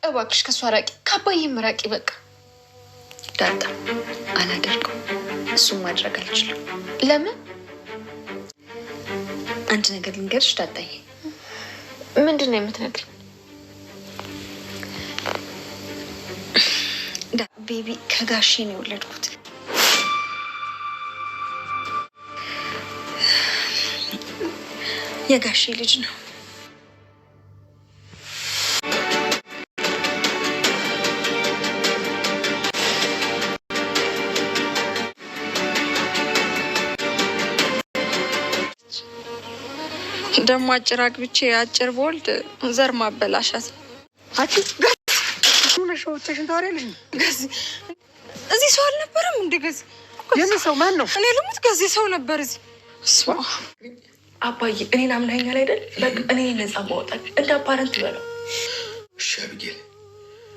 እባክሽ ከሷ ራቂ፣ ካባዬም ራቂ። በቃ ዳጣ አላደርገው፣ እሱም ማድረግ አልችልም። ለምን? አንድ ነገር ልንገርሽ ዳጣዬ። ምንድን ነው የምትነግሪኝ? ቤቢ ከጋሼ ነው የወለድኩት። የጋሼ ልጅ ነው። ደግሞ አጭር አግብቼ አጭር ቦልድ ዘር ማበላሻት። ሸዎችሽን ታወሪያለሽ። እዚህ ሰው አልነበረም እንደ ገዚ የምን ሰው ማን ነው? እኔ ልሙት ገዚ ሰው ነበር እዚህ። አባዬ እኔን አምናኛል አይደል? በቃ እኔ ነፃ ማውጣት እንደ አፓረንት በለው። እሺ አብጌል፣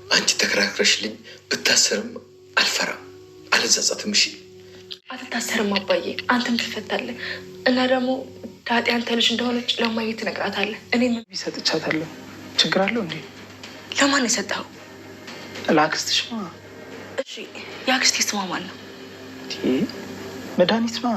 አንቺ ተከራክረሽልኝ ብታሰርም አልፈራም፣ አልጸጸትም። እሺ አትታሰርም አባዬ፣ አንተም ትፈታለህ። እና ደግሞ ዳጤ አንተ ልጅ እንደሆነች ለማየ ትነግራታለህ። እኔ ሰጥቻታለሁ። ችግር አለው እንዴ? ለማን የሰጠኸው? ለአክስትሽ ማ። እሺ የአክስቴ ስሟ ማን ነው? መድኃኒት ማ።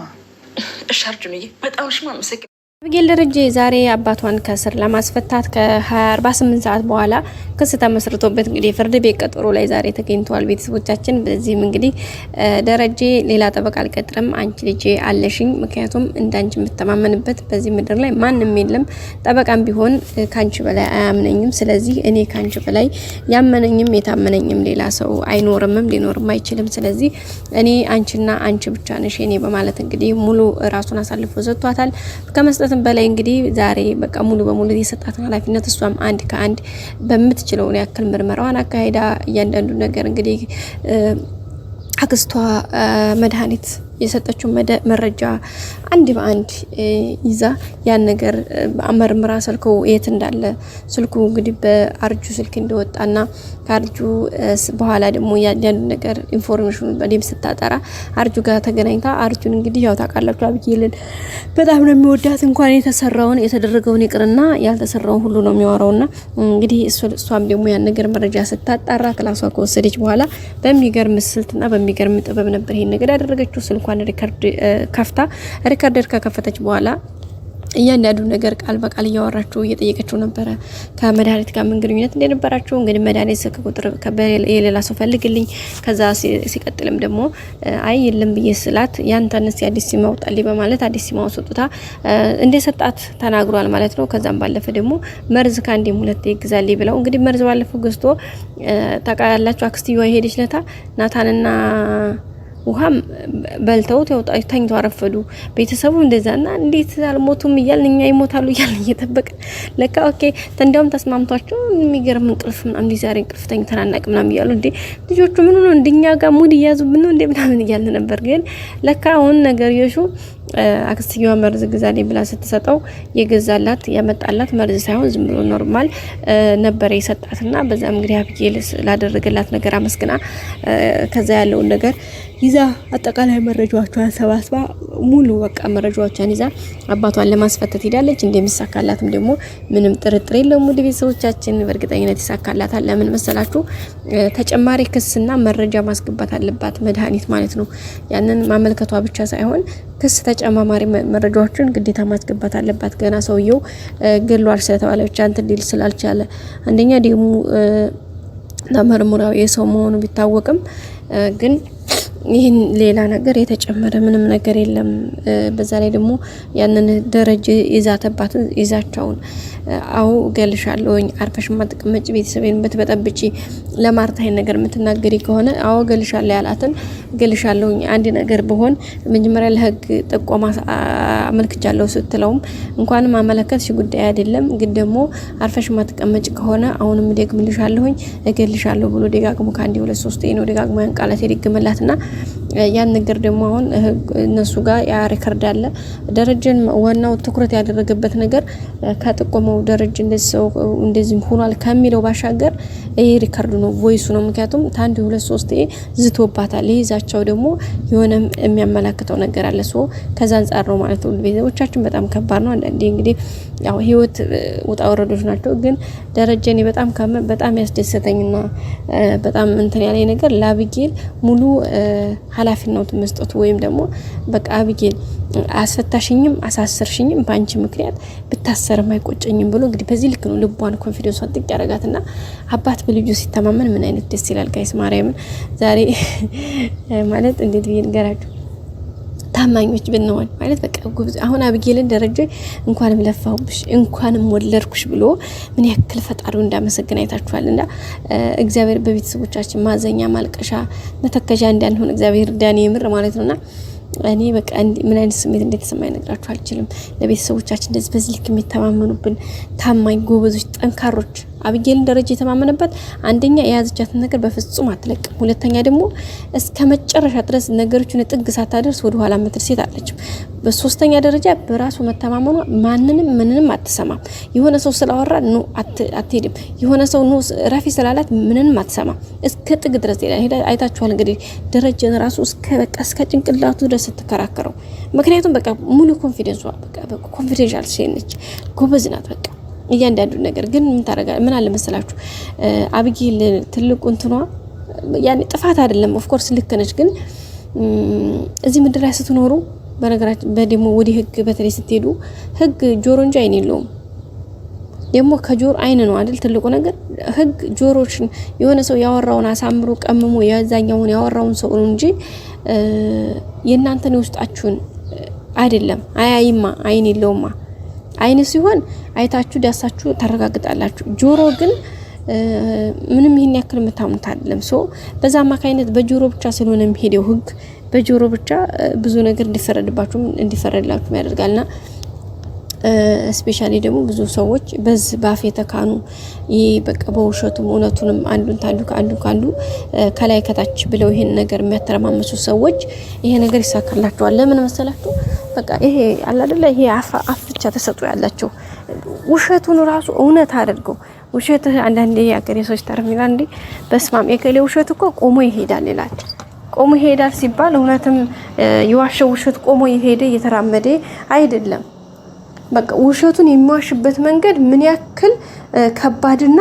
እሺ አርጁንዬ፣ በጣም ሽማ መሰግ አብጌል ደረጀ ዛሬ አባቷን ከስር ለማስፈታት ከ48 ሰዓት በኋላ ክስ ተመስርቶበት እንግዲህ ፍርድ ቤት ቀጠሮ ላይ ዛሬ ተገኝተዋል ቤተሰቦቻችን። በዚህም እንግዲህ ደረጀ ሌላ ጠበቃ አልቀጥርም፣ አንቺ ልጄ አለሽኝ፣ ምክንያቱም እንዳንቺ የምተማመንበት በዚህ ምድር ላይ ማንም የለም፣ ጠበቃም ቢሆን ካንቺ በላይ አያምነኝም፣ ስለዚህ እኔ ካንቺ በላይ ያመነኝም የታመነኝም ሌላ ሰው አይኖርምም ሊኖርም አይችልም፣ ስለዚህ እኔ አንቺና አንቺ ብቻ ነሽ እኔ በማለት እንግዲህ ሙሉ ራሱን አሳልፎ ሰጥቷታል። ከመስጠት በላይ እንግዲህ ዛሬ በቃ ሙሉ በሙሉ የሰጣትን ኃላፊነት እሷም አንድ ከአንድ በምትችለው ያክል ምርመራዋን አካሄዳ እያንዳንዱ ነገር እንግዲህ አክስቷ መድኃኒት የሰጠችው መረጃ አንድ በአንድ ይዛ ያን ነገር አመርምራ ስልኩ የት እንዳለ ስልኩ እንግዲህ በአርጁ ስልክ እንደወጣና ከአርጁ በኋላ ደግሞ ያንዳንዱ ነገር ኢንፎርሜሽኑ በደም ስታጠራ አርጁ ጋር ተገናኝታ አርጁን እንግዲህ ያው ታውቃላችሁ አብጌልን በጣም ነው የሚወዳት። እንኳን የተደረገውን ይቅርና ያልተሰራውን ሁሉ ነው የሚያወራውና እንግዲህ እሷም ደግሞ ያን ነገር መረጃ ስታጣራ ክላሷ ከወሰደች በኋላ በሚገርም ስልትና በሚገርም ጥበብ ነበር ይሄን ነገር ያደረገችው። ስልኳን ሪከርድ ከፍታ ሪከርደር ከከፈተች በኋላ እያንዳንዱ ነገር ቃል በቃል እያወራችሁ እየጠየቀችው ነበረ ከመድኃኒት ጋር ምን ግንኙነት እንደነበራችሁ። እንግዲህ መድኃኒት ስልክ ቁጥር የሌላ ሰው ፈልግልኝ፣ ከዛ ሲቀጥልም ደግሞ አይ የለም ብዬ ስላት ያንተንስ የአዲስ ሲማ አውጣልኝ በማለት አዲስ ሲማ ወስጡታ እንደሰጣት ተናግሯል ማለት ነው። ከዛም ባለፈ ደግሞ መርዝ ካንዴም ሁለት ይግዛልኝ ብለው እንግዲህ መርዝ ባለፈው ገዝቶ ታውቃላችሁ አክስትዮዋ ሄደች ለታ ናታንና ውሃም በልተው ተኝተው አረፈዱ። ቤተሰቡ እንደዛና እንዴት አልሞቱም እያልን እኛ ይሞታሉ እያልን እየተጠበቀ ለካ ኦኬ እንደውም ተስማምቷቸው የሚገርም እንቅልፍ ምናምን ዛሬ እንቅልፍ ተኝተን አናውቅም ምናምን እያሉ እንዴ ልጆቹ ምን ሆነ እንደኛ ጋር ሙድ እያዙብን ነው እንዴ ምናምን እያልን ነበር። ግን ለካ አሁን ነገር ይሹ አክስትየዋ መርዝ ግዛልኝ ብላ ስትሰጠው የገዛላት ያመጣላት መርዝ ሳይሆን ዝም ብሎ ኖርማል ነበር የሰጣትና በዛም እንግዲህ አብጌል ላደረገላት ነገር አመስግና ከዛ ያለውን ነገር ይዛ አጠቃላይ መረጃዎቿን ሰባስባ ሙሉ በቃ መረጃዎቿን ይዛ አባቷን ለማስፈተት ሄዳለች። እንደሚሳካላትም ደግሞ ምንም ጥርጥር የለውም። ወደ ቤተሰቦቻችን በእርግጠኝነት ይሳካላታል። ለምን መሰላችሁ? ተጨማሪ ክስና መረጃ ማስገባት አለባት መድኃኒት ማለት ነው። ያንን ማመልከቷ ብቻ ሳይሆን ክስ ተጨማማሪ መረጃዎችን ግዴታ ማስገባት አለባት። ገና ሰውየው ገሏል ስለተባለ ብቻ እንትን ሊል ስላልቻለ አንደኛ ደግሞ ተመርምራው የሰው መሆኑ ቢታወቅም ግን ይህን ሌላ ነገር የተጨመረ ምንም ነገር የለም። በዛ ላይ ደግሞ ያንን ደረጃ ይዛተባት ይዛቻውን አው ገልሻለሁኝ አርፈሽ ማጥቅመጭ ቤተሰቤን በተበጠብጪ ለማርታ ይሄን ነገር የምትናገሪ ከሆነ አው ገልሻለሁ ያላትን ገልሻለሁኝ አንድ ነገር በሆን መጀመሪያ ለህግ ጥቆማ አመልክቻለሁ ስትለውም እንኳንም አመለከትሽ ጉዳይ አይደለም፣ ግን ደግሞ አርፈሽ ማጥቅመጭ ከሆነ አሁንም ደግምልሻለሁኝ እገልሻለሁ ብሎ ደጋግሞ ካንዲ 2 3 ነው ደጋግሞ ያን ቃላት ይደግመላትና ያን ነገር ደግሞ አሁን እነሱ ጋር ያ ሪከርድ አለ። ደረጀን ዋናው ትኩረት ያደረገበት ነገር ከጥቆመው ደረጀ እንደዚህ ሆኗል ከሚለው ባሻገር ይሄ ሪከርድ ነው፣ ቮይሱ ነው። ምክንያቱም ታንዲ 2-3 ዝቶባታል። ይዛቸው ደግሞ የሆነ የሚያመላክተው ነገር አለ። ሶ ከዛ አንፃር ነው ማለት ነው። ቤተሰቦቻችን በጣም ከባድ ነው። አንዳንዴ እንግዲህ ያው ህይወት ውጣ ወረዶች ናቸው። ግን ደረጀኔ በጣም ያስደሰተኝና በጣም እንትን ያለኝ ነገር ለአቢጌል ሙሉ ኃላፊነቱ መስጠቱ ወይም ደግሞ በቃ አቢጌል አስፈታሽኝም አሳሰርሽኝም በአንቺ ምክንያት ብታሰርም አይቆጨኝም ብሎ እንግዲህ በዚህ ልክ ነው ልቧን ኮንፊደንሷን ጥቅ ያረጋትና አባት በልጁ ሲተማመን ምን አይነት ደስ ይላል ጋይስ። ማርያምን ዛሬ ማለት እንዴት ብዬ ንገራችሁ ታማኞች ብንሆን ማለት በቃ አሁን አቢጌልን ደረጀ እንኳንም ለፋውብሽ እንኳንም ወለድኩሽ ብሎ ምን ያክል ፈጣሪው እንዳመሰግን አይታችኋልና እግዚአብሔር በቤተሰቦቻችን ማዘኛ ማልቀሻ መተከጃ እንዳንሆን እግዚአብሔር ዳኒ የምር ማለት ነውና እኔ በቃ ምን አይነት ስሜት እንደተሰማኝ ነግራችሁ አልችልም። ለቤተሰቦቻችን እንደዚህ በዚህ ልክ የሚተማመኑብን ታማኝ ጎበዞች ጠንካሮች አቢጌልን ደረጀ የተማመነበት አንደኛ የያዘቻትን ነገር በፍጹም አትለቅም። ሁለተኛ ደግሞ እስከ መጨረሻ ድረስ ነገሮችን ጥግ ሳታደርስ ወደ ኋላ ምትል ሴት አለች። በሶስተኛ ደረጃ በራሱ መተማመኗ ምንንም አትሰማም። የሆነ ሰው ስላወራ ነው አትሄድም። የሆነ ሰው ነው ረፊ ስላላት ምንንም አትሰማም። እስከ ጥግ ድረስ ሄዳ አይታችኋል። እንግዲህ ደረጀን ራሱ እስከ ጭንቅላቱ ድረስ ተከራከረው። ምክንያቱም በቃ ሙሉ ኮንፊደንሷ በቃ ኮንፊደንሻል ሴት ነች፣ ጎበዝ ናት በቃ እያንዳንዱ ነገር። ግን ምን አለ መሰላችሁ አቢጌል ትልቁ እንትኗ ያኔ ጥፋት አይደለም ኦፍ ኮርስ ልክ ነች። ግን እዚህ ምድር ላይ ስትኖሩ በነገራችን በደሞ ወዲ ህግ በተለይ ስትሄዱ ህግ ጆሮ እንጂ አይን የለውም። ደሞ ከጆሮ አይን ነው አይደል ትልቁ ነገር። ህግ ጆሮችን የሆነ ሰው ያወራውን አሳምሮ ቀምሞ ያዛኛውን ያወራውን ሰው ነው እንጂ የእናንተን ውስጣችሁን አይደለም። አያይማ አይን የለውማ። አይን ሲሆን አይታችሁ ዳሳችሁ ታረጋግጣላችሁ። ጆሮ ግን ምንም ይሄን ያክል መታምንት አይደለም። ሶ በዛ አማካይነት በጆሮ ብቻ ስለሆነ የሚሄደው ህግ በጆሮ ብቻ ብዙ ነገር እንዲፈረድላችሁ ያደርጋልና ስፔሻሊ ደግሞ ብዙ ሰዎች በዚህ ባፍ የተካኑ ይሄ በቃ በውሸቱም እውነቱንም አንዱን ካንዱ ከላይ ከታች ብለው ይሄን ነገር የሚያተረማመሱ ሰዎች ይሄ ነገር ይሳካላቸዋል። ለምን መሰላችሁ? በቃ ይሄ አለ አይደለ ይሄ አፍ ብቻ ተሰጡ ያላቸው ውሸቱን ራሱ እውነት አድርገው ውሸት አንዳንዴ ያገሬ ሰዎች ተርሚላ እንዴ በስማም የከሌ ውሸት እኮ ቆሞ ይሄዳል ይላል። ቆሞ ይሄዳል ሲባል እውነትም የዋሸው ውሸት ቆሞ ይሄደ እየተራመደ አይደለም። በቃ ውሸቱን የሚዋሽበት መንገድ ምን ያክል ከባድና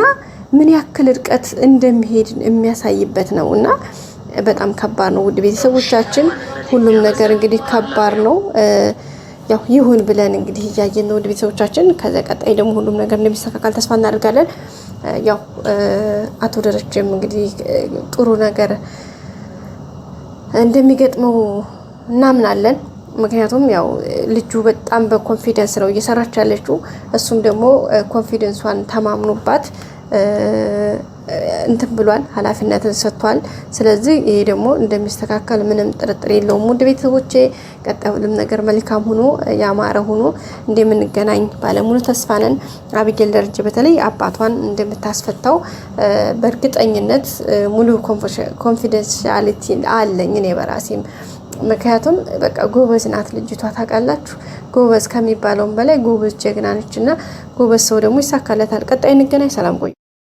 ምን ያክል ርቀት እንደሚሄድ የሚያሳይበት ነውና በጣም ከባድ ነው። ውድ ቤተሰቦቻችን ሁሉም ነገር እንግዲህ ከባድ ነው። ያው ይሁን ብለን እንግዲህ እያየን ነው ውድ ቤተሰቦቻችን። ከዛ ቀጣይ ደግሞ ሁሉም ነገር እንደሚስተካከል ተስፋ እናደርጋለን። ያው አቶ ደረጀም እንግዲህ ጥሩ ነገር እንደሚገጥመው እናምናለን። ምክንያቱም ያው ልጁ በጣም በኮንፊደንስ ነው እየሰራች ያለችው። እሱም ደግሞ ኮንፊደንሷን ተማምኖባት እንትን ብሏል፣ ኃላፊነትን ሰጥቷል። ስለዚህ ይሄ ደግሞ እንደሚስተካከል ምንም ጥርጥር የለውም። ውድ ቤተሰቦቼ ቀጣይ ሁሉም ነገር መልካም ሆኖ ያማረ ሆኖ እንደምንገናኝ ባለሙሉ ተስፋ ነን። አቢጌል ደረጀ በተለይ አባቷን እንደምታስፈታው በእርግጠኝነት ሙሉ ኮንፊደንሻሊቲ አለኝ እኔ በራሴም። ምክንያቱም በቃ ጎበዝ ናት ልጅቷ ታውቃላችሁ። ጎበዝ ከሚባለውም በላይ ጎበዝ ጀግና ነችና ጎበዝ ሰው ደግሞ ይሳካለታል። ቀጣይ እንገናኝ። ሰላም ቆዩ።